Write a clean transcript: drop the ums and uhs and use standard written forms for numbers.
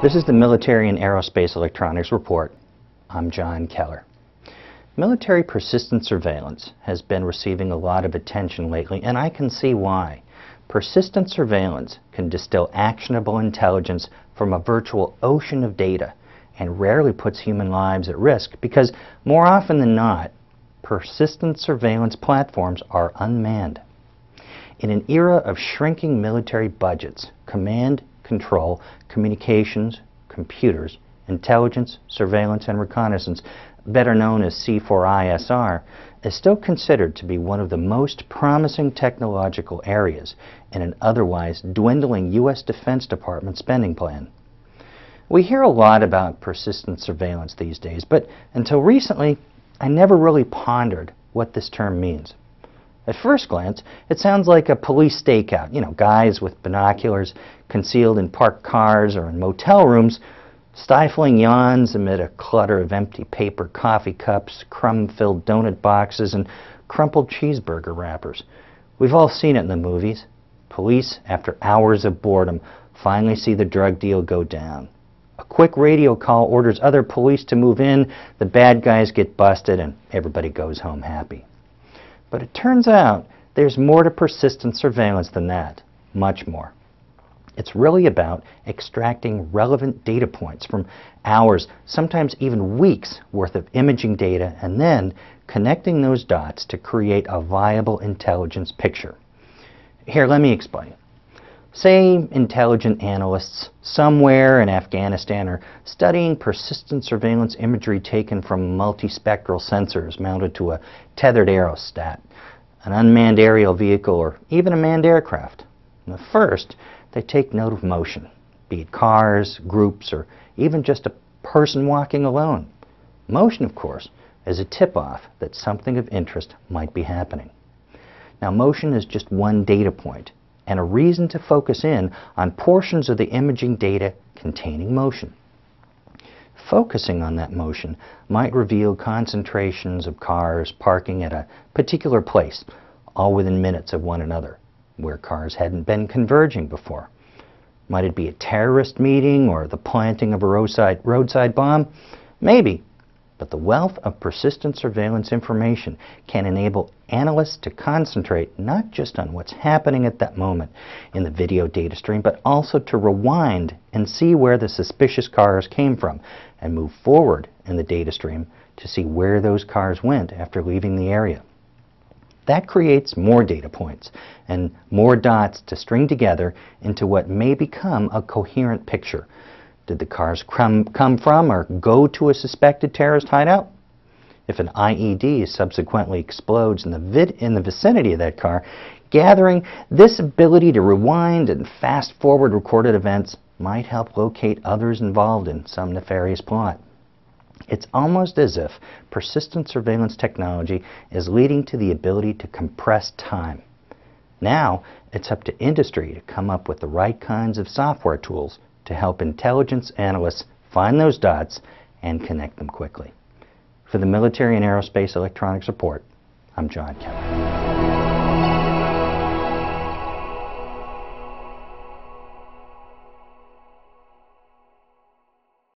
This is the Military and Aerospace Electronics Report. I'm John Keller. Military persistent surveillance has been receiving a lot of attention lately, and I can see why. Persistent surveillance can distill actionable intelligence from a virtual ocean of data and rarely puts human lives at risk because, more often than not, persistent surveillance platforms are unmanned. In an era of shrinking military budgets, command, control, communications, computers, intelligence, surveillance, and reconnaissance, better known as C4ISR, is still considered to be one of the most promising technological areas in an otherwise dwindling U.S. Defense Department spending plan. We hear a lot about persistent surveillance these days, but until recently, I never really pondered what this term means. At first glance, it sounds like a police stakeout. You know, guys with binoculars concealed in parked cars or in motel rooms, stifling yawns amid a clutter of empty paper coffee cups, crumb-filled donut boxes, and crumpled cheeseburger wrappers. We've all seen it in the movies. Police, after hours of boredom, finally see the drug deal go down. A quick radio call orders other police to move in, the bad guys get busted, and everybody goes home happy. But it turns out there's more to persistent surveillance than that, much more. It's really about extracting relevant data points from hours, sometimes even weeks worth of imaging data, and then connecting those dots to create a viable intelligence picture. Here, let me explain. Say intelligent analysts somewhere in Afghanistan are studying persistent surveillance imagery taken from multispectral sensors mounted to a tethered aerostat, an unmanned aerial vehicle, or even a manned aircraft. And first, they take note of motion, be it cars, groups, or even just a person walking alone. Motion, of course, is a tip-off that something of interest might be happening. Now, motion is just one data point, and a reason to focus in on portions of the imaging data containing motion. Focusing on that motion might reveal concentrations of cars parking at a particular place, all within minutes of one another, where cars hadn't been converging before. Might it be a terrorist meeting or the planting of a roadside bomb? Maybe. But the wealth of persistent surveillance information can enable analysts to concentrate not just on what's happening at that moment in the video data stream, but also to rewind and see where the suspicious cars came from and move forward in the data stream to see where those cars went after leaving the area. That creates more data points and more dots to string together into what may become a coherent picture. Did the cars come from or go to a suspected terrorist hideout? If an IED subsequently explodes in the vicinity of that car, gathering this ability to rewind and fast-forward recorded events might help locate others involved in some nefarious plot. It's almost as if persistent surveillance technology is leading to the ability to compress time. Now, it's up to industry to come up with the right kinds of software tools to help intelligence analysts find those dots and connect them quickly. For the Military and Aerospace Electronics Report, I'm John Keller.